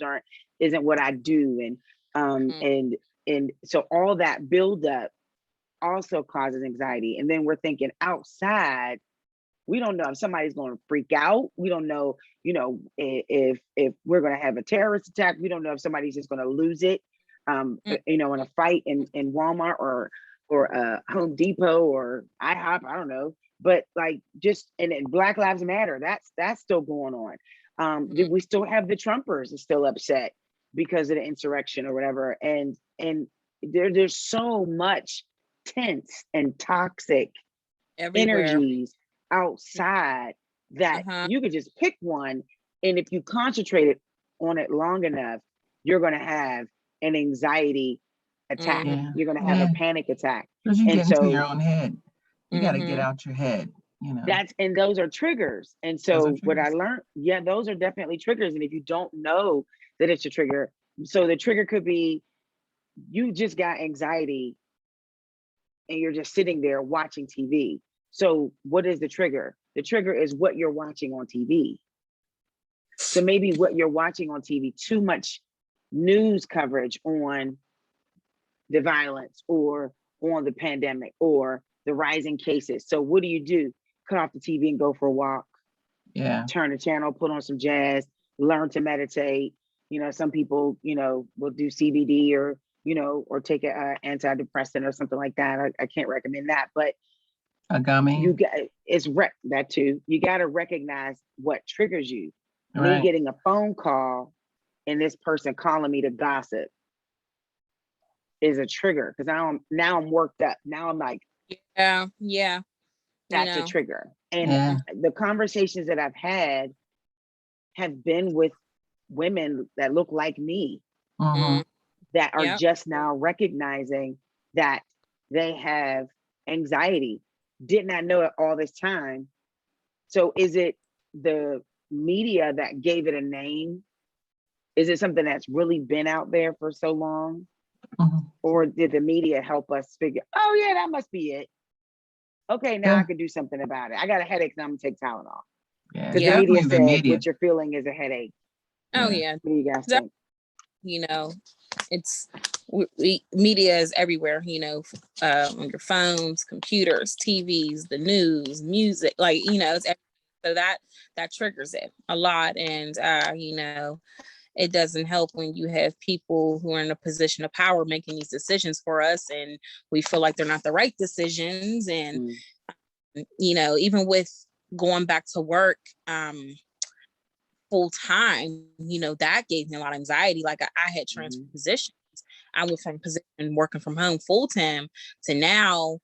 isn't what I do. And so all that buildup also causes anxiety. And then we're thinking outside, we don't know if somebody's going to freak out. We don't know, if we're going to have a terrorist attack. We don't know if somebody's just going to lose it, in a fight in Walmart or Home Depot or IHOP. I don't know. But like and Black Lives Matter, that's still going on. We still have the Trumpers are still upset because of the insurrection or whatever. And there's so much tense and toxic everywhere. Energies outside that you could just pick one. And if you concentrate on it long enough, you're going to have an anxiety attack. You're going to have a panic attack. Because you get into your own head. You got to get out your head, And those are triggers. And so what I learned, those are definitely triggers. And if you don't know that it's a trigger, so the trigger could be you just got anxiety and you're just sitting there watching TV. So what is the trigger? The trigger is what you're watching on TV. So maybe what you're watching on TV, too much news coverage on the violence or on the pandemic or the rising cases. So what do? Cut off the TV and go for a walk. Yeah. Turn the channel, put on some jazz, learn to meditate. Some people, will do CBD or take an antidepressant or something like that. I can't recommend that, but a gummy. That too. You got to recognize what triggers you. Right. Me getting a phone call and this person calling me to gossip is a trigger because now I'm worked up. Now I'm like, yeah. That's a trigger. And the conversations that I've had have been with women that look like me that are just now recognizing that they have anxiety. Did not know it all this time. So is it the media that gave it a name? Is it something that's really been out there for so long? Or did the media help us figure, oh yeah, that must be it. Okay, now I can do something about it. I got a headache, now I'm gonna take Tylenol. Because the media said what you're feeling is a headache. Oh yeah. What do you guys think? It's media is everywhere, on your phones, computers, TVs, the news, music, it's everywhere. So that triggers it a lot. And it doesn't help when you have people who are in a position of power making these decisions for us and we feel like they're not the right decisions. And even with going back to work full time, that gave me a lot of anxiety. Like I had transferred positions. I went from position working from home full time to now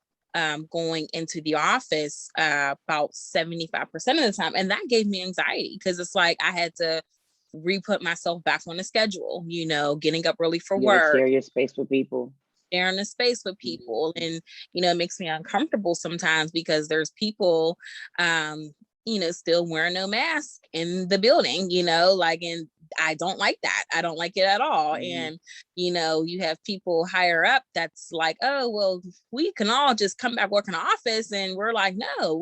going into the office about 75% of the time. And that gave me anxiety because it's like I had to re-put myself back on the schedule, getting up early for work. Share your space with people. Sharing the space with people. And, it makes me uncomfortable sometimes because there's people, still wearing no mask in the building, and I don't like that. I don't like it at all. And, you have people higher up that's like, oh, well, we can all just come back work in the office. And we're like, no,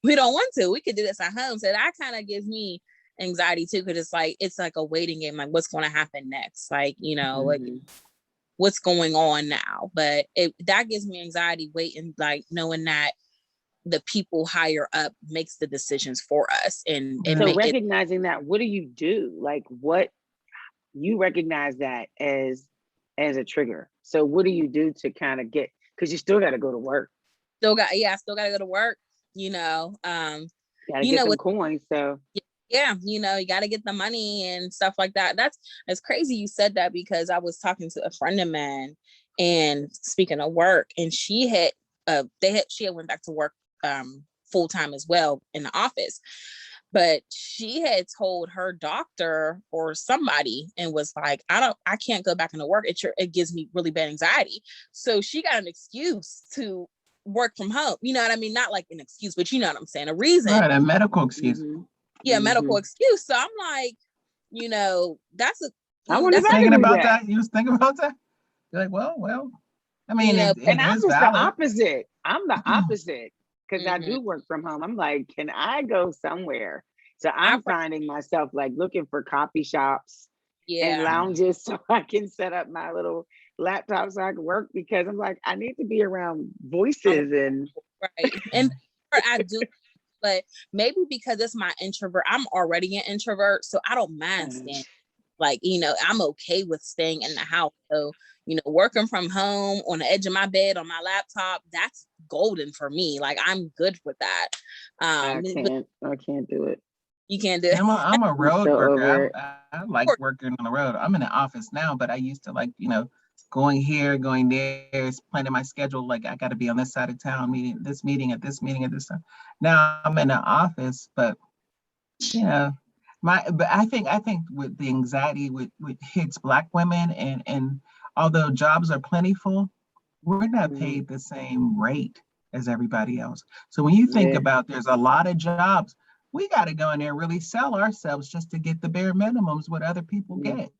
we don't want to. We could do this at home. So that kind of gives me anxiety too, because it's like a waiting game, like what's going to happen next, like like what's going on now. But that gives me anxiety waiting, like knowing that the people higher up makes the decisions for us. And so recognizing that, what do you do? Like, what you recognize that as a trigger. So what do you do to kind of get, because you still got to go to work. I still got to go to work, gotta get some coins. So yeah, you got to get the money and stuff like that. It's crazy you said that, because I was talking to a friend of mine, and speaking of work, and she had went back to work full time as well in the office, but she had told her doctor or somebody and was like, I can't go back into work. It gives me really bad anxiety. So she got an excuse to work from home. You know what I mean? Not like an excuse, but you know what I'm saying? A reason. Right, a medical excuse. Mm-hmm. Yeah, medical excuse. So I'm like, that's a. I was thinking about that. You was thinking about that? You're like, well. I mean, and I was the opposite. I'm the opposite, because I do work from home. I'm like, can I go somewhere? So I'm finding myself like looking for coffee shops and lounges so I can set up my little laptop so I can work, because I'm like, I need to be around voices and right. And I do, but maybe because it's my introvert, I'm already an introvert, so I don't mind staying. Like, I'm okay with staying in the house. So, working from home on the edge of my bed on my laptop, that's golden for me. Like, I'm good with that. I can't do it. You can't do it. I'm a road worker. I like working on the road. I'm in the office now, but I used to like, going here, going there, planning my schedule. Like, I got to be on this side of town, meeting at this time. Now I'm in the office, but but I think with the anxiety with hits Black women, and although jobs are plentiful, we're not paid the same rate as everybody else. So when you think about, there's a lot of jobs, we got to go in there and really sell ourselves just to get the bare minimums what other people get.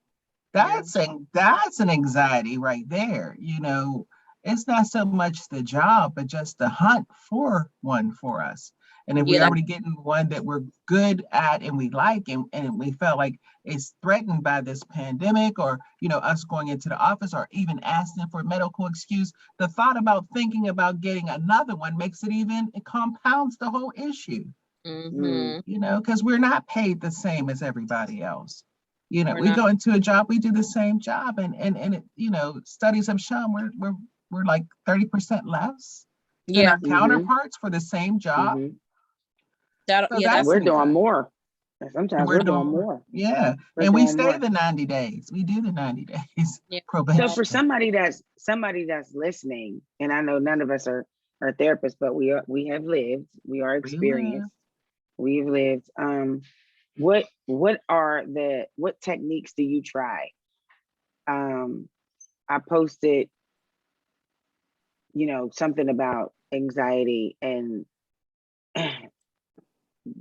That's an anxiety right there. It's not so much the job, but just the hunt for one for us. And if we're already getting one that we're good at and we like, and we felt like it's threatened by this pandemic, or, us going into the office, or even asking for a medical excuse, the thought about thinking about getting another one it compounds the whole issue. Because we're not paid the same as everybody else. We go into a job, we do the same job, and it, studies have shown we're like 30% less than our counterparts for the same job. We're doing more. Sometimes we're doing more. Yeah, and we stay the 90 days. We do the 90 days probation. So for somebody that's listening, and I know none of us are therapists, but we have lived. We are experienced. We've lived. What techniques do you try? I posted, something about anxiety, and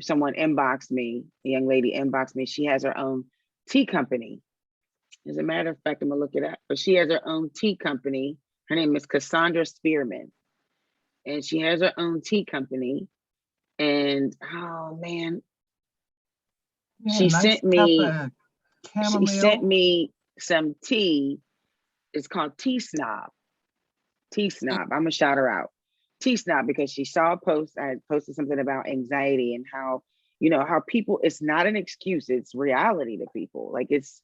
someone inboxed me, a young lady inboxed me. She has her own tea company. As a matter of fact, I'm gonna look it up, but she has her own tea company. Her name is Cassandra Spearman, and she has her own tea company. And oh man, she sent me some tea. It's called Tea Snob. Tea Snob. I'm gonna shout her out. Tea Snob, because she saw a post. I had posted something about anxiety and how, how people, it's not an excuse, it's reality to people. Like it's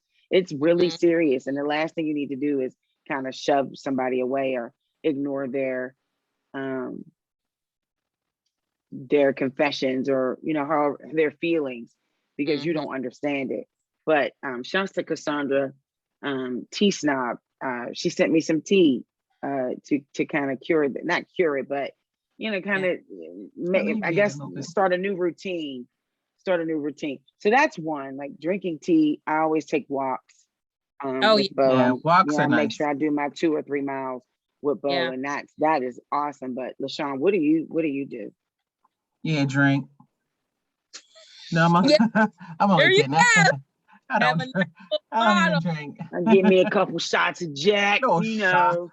really serious. And the last thing you need to do is kind of shove somebody away or ignore their confessions, or, how their feelings, because you don't understand it. But shouts to Cassandra, Tea Snob. She sent me some tea to kind of cure it, not cure it, but kind of I guess start a new routine. So that's one. Like drinking tea. I always take walks. With Bo. Walks are nice. Make sure I do my 2 or 3 miles with Bo, and that is awesome. But LaShawn, what do you do? Yeah, drink. No, I'm only kidding. I don't drink. Give me a couple shots of Jack. Shot.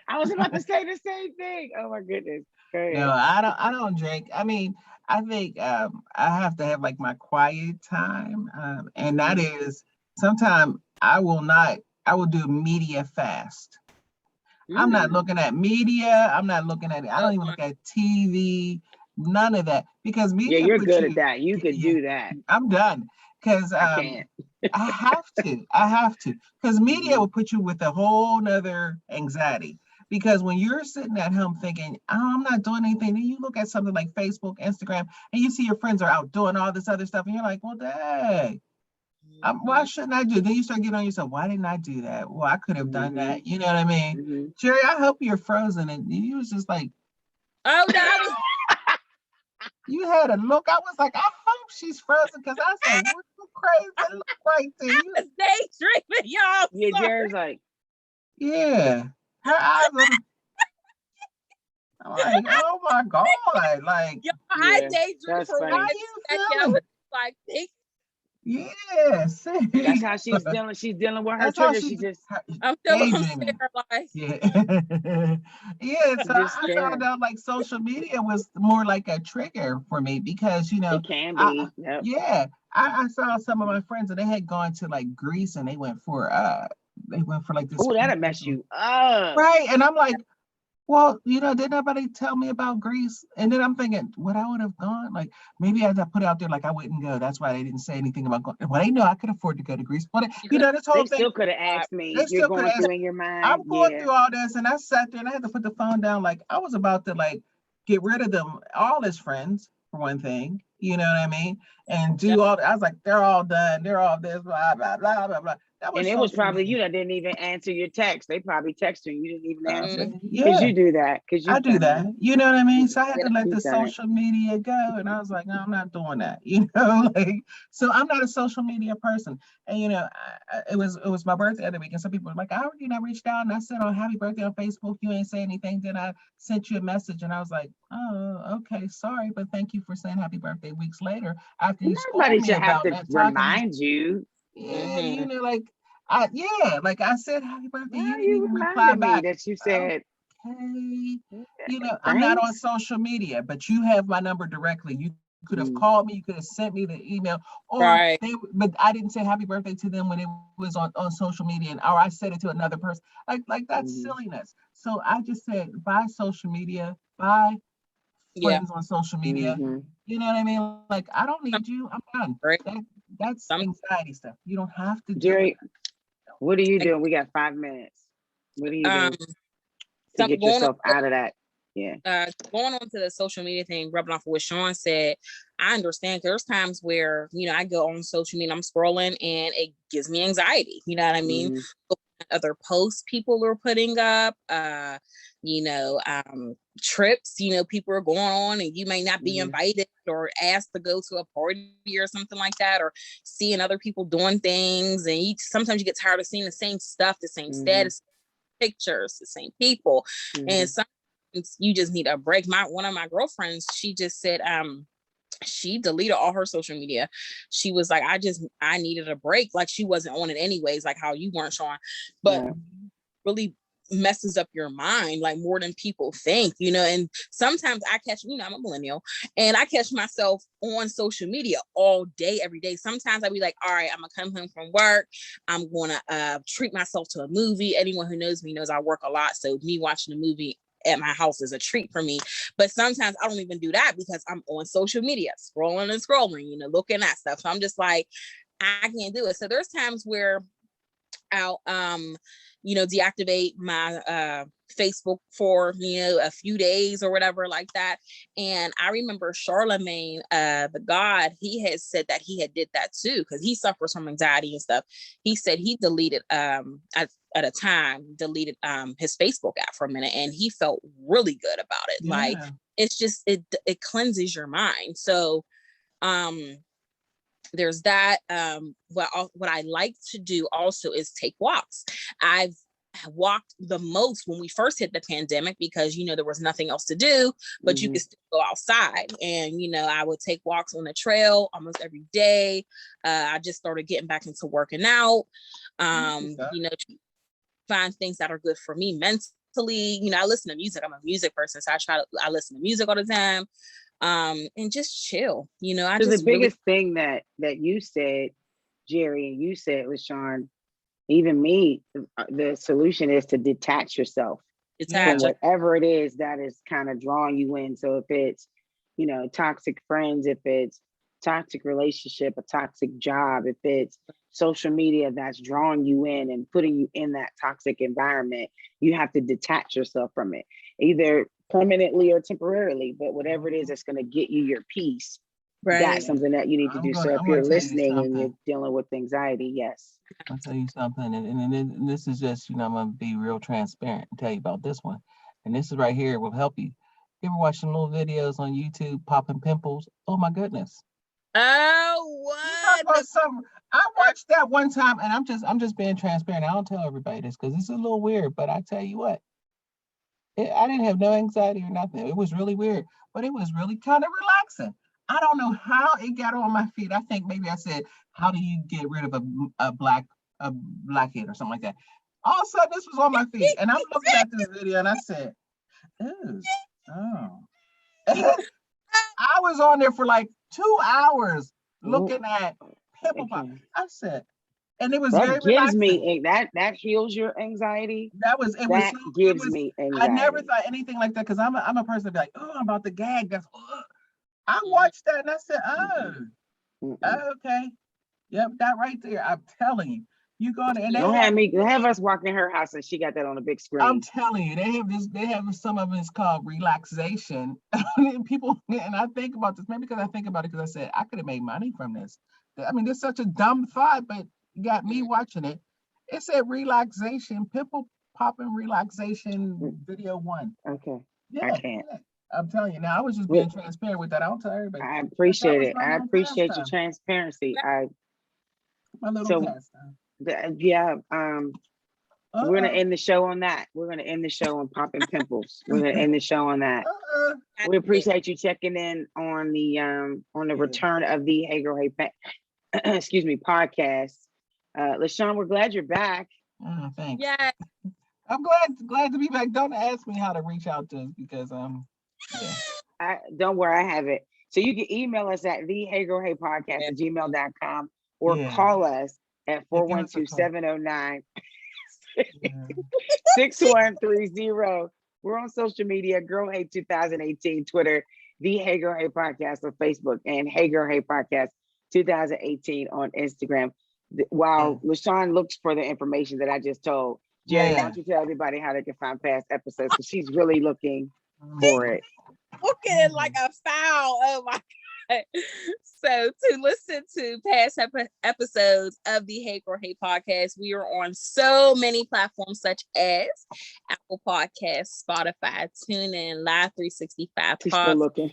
I was about to say the same thing. Oh my goodness. No, I don't drink. I mean, I think I have to have like my quiet time, and that is sometimes I will do media fast. I'm not looking at media. I'm not looking at it. I don't even look at TV, none of that. Because media. Yeah, you're good at that. You could do that. I'm done. Because I can't. I have to. Because media will put you with a whole nother anxiety. Because when you're sitting at home thinking, oh, I'm not doing anything, then you look at something like Facebook, Instagram, and you see your friends are out doing all this other stuff, and you're like, well, dang. Why shouldn't I do? Then you start getting on yourself. Why didn't I do that? Well, I could have done that. You know what I mean? Jerry, I hope you're frozen. And you was just like, oh no, you had a look. I was like, I hope she's frozen because I said, what you crazy look right there? You daydreaming, y'all. Yeah, Jerry's like, yeah, her eyes. I'm like, oh my god, like, I daydream for funny. how you feeling? Like, yeah, see? That's how she's dealing. She's dealing with her trigger. She just, I'm still daydreaming. Yeah. Yeah, so I found out like social media was more like a trigger for me because, you know, it can be. Yeah, I saw some of my friends and they had gone to like Greece and they went for like this. Oh, that'll mess you up. Right. And I'm like, well, you know, did nobody tell me about Greece? And then I'm thinking, what I would have gone, like maybe as I put it out there, like I wouldn't go. That's why they didn't say anything about going. Well, they know I could afford to go to Greece, but you know, this whole they thing. Still could have asked me. You're going through in your mind. I'm going through all this, and I sat there and I had to put the phone down. Like I was about to like get rid of them, all his friends for one thing. You know what I mean? And do all. I was like, they're all done. They're all this. Blah blah blah blah blah. And it was probably you that didn't even answer your text. They probably texted you. You didn't even answer. Yeah. Because you do that. I do that. You know what I mean? So I had to let the social media go. And I was like, no, I'm not doing that. You know, like, so I'm not a social media person. And, you know, it was my birthday the other week. And some people were like, I already reached out and I said, oh, happy birthday on Facebook. You ain't say anything. Then I sent you a message and I was like, oh, okay, sorry. But thank you for saying happy birthday weeks later. After you Nobody should have to remind you. Yeah, you know, like like I said, happy birthday. Yeah, You didn't even reply back. That you said, okay. You know, I'm not on social media, but you have my number directly. You could have called me, you could have sent me the email, or but I didn't say happy birthday to them when it was on social media, or I said it to another person. Like that's silliness. So I just said, bye social media, bye friends on social media. You know what I mean? Like I don't need you. I'm done. That's anxiety stuff. You don't have to do Jerry, it. what are you doing? We got 5 minutes. What are you doing to get yourself out of that? Yeah. Going on to the social media thing, rubbing off of what Sean said, I understand there's times where, you know, I go on social media, I'm scrolling and it gives me anxiety. You know what I mean? Other posts people are putting up, you know, trips, you know, people are going on and you may not be invited or asked to go to a party or something like that, or seeing other people doing things. And sometimes you get tired of seeing the same stuff, the same status, pictures, the same people. And sometimes you just need a break. One of my girlfriends, she just said, she deleted all her social media. She was like, I needed a break. Like she wasn't on it anyways, like how you weren't, Sean, but really messes up your mind like more than people think, you know. And sometimes I catch, you know, I'm a millennial and I catch myself on social media all day, every day. Sometimes I'll be like, all right, I'm gonna come home from work, I'm gonna treat myself to a movie. Anyone who knows me knows I work a lot, so me watching a movie at my house is a treat for me. But sometimes I don't even do that because I'm on social media scrolling and scrolling, you know, looking at stuff. So I'm just like, I can't do it. So there's times where I'll you know, deactivate my Facebook for, you know, a few days or whatever like that. And I remember Charlemagne, the God, he had said that he had did that too, because he suffers from anxiety and stuff. He said he deleted at a time deleted his Facebook app for a minute, and he felt really good about it. Like it's just it cleanses your mind. So there's that. What I like to do also is take walks. I've walked the most when we first hit the pandemic because, you know, there was nothing else to do, but you could still go outside. And, you know, I would take walks on the trail almost every day. I just started getting back into working out, you know, find things that are good for me mentally. You know, I listen to music. I'm a music person, so I listen to music all the time. And just chill, you know. So the biggest thing that you said, Jerry, and you said, LaShawn, even me, the solution is to detach yourself. detach. Whatever it is that is kind of drawing you in. So if it's, you know, toxic friends, if it's toxic relationship, a toxic job, if it's social media that's drawing you in and putting you in that toxic environment, you have to detach yourself from it, either permanently or temporarily, but whatever it is that's going to get you your peace, that's something that you need to do. So if you're listening and you're dealing with anxiety, yes. I'll tell you something, and this is just, you know, I'm gonna be real transparent and tell you about this one. And this is right here will help you. You ever watch some little videos on YouTube popping pimples? Oh my goodness. Oh, what? I watched that one time, and I'm just being transparent. I don't tell everybody this because it's a little weird, but I tell you what, I didn't have no anxiety or nothing. It was really weird, but it was really kind of relaxing. I don't know how it got on my feet. I think maybe I said, how do you get rid of a blackhead or something like that? All of a sudden, this was on my feet, and I'm looking at this video, and I said, "Ooh, oh." I was on there for like 2 hours looking at pimple pop. I said, and it was that very gives relaxing. me that heals your anxiety. Gives me anxiety. I never thought anything like that because I'm a person to be like, oh, I'm about to gag. That's I watched that and I said, oh, okay. Yep, that right there. I'm telling you. You go to and don't have us walk in her house and she got that on a big screen. I'm telling you, they have some of it's called relaxation. And people, and I think about this, maybe because I think about it because I said I could have made money from this. I mean, it's such a dumb thought, but you got me watching it. It said relaxation, pimple popping relaxation video 1. Okay. Yeah, I can't. Yeah. I'm telling you now, I was just being transparent with that. I don't tell everybody. I appreciate it. I appreciate your transparency. My little pastime. Yeah. We're gonna end the show on that. We're gonna end the show on popping pimples. We're gonna end the show on that. We appreciate you checking in on the return of the Hey Girl Hey excuse me, podcast. LaShawn, we're glad you're back. Thanks. Yeah. I'm glad to be back. Don't ask me how to reach out to us because yeah. Don't worry, I have it. So you can email us at theheyGirlHeyPodcast@gmail.com or call us at 412-709 6130. We're on social media, Girl Hey 2018, Twitter, the Hey Girl Hey Podcast on Facebook, and Hey Girl Hey Podcast 2018 on Instagram. While LaShawn looks for the information that I just told, Jerry, why don't you tell everybody how they can find past episodes? Because she's really looking for it. Looking like a foul. Oh my God. So to listen to past episodes of the Hey Girl Hey Podcast, we are on so many platforms such as Apple Podcasts, Spotify, TuneIn, Live 365, She's still looking.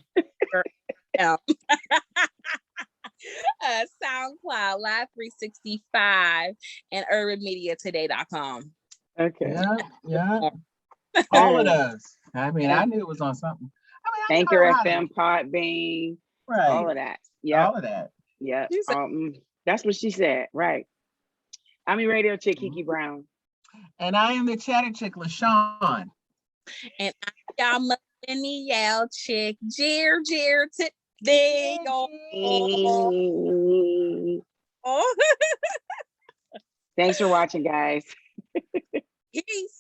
SoundCloud, Live 365, and UrbanMediaToday.com. Okay. Yeah. All of those. I mean, I knew it was on something. I mean, Anchor FM, Podbean, right? All of that. Yeah. All of that. Yeah. That's what she said. Right. I'm your radio chick, Kiki Brown. And I am the chatter chick, LaShawn. And I'm your millennial chick, Jer. There you go. Thanks for watching, guys. Peace.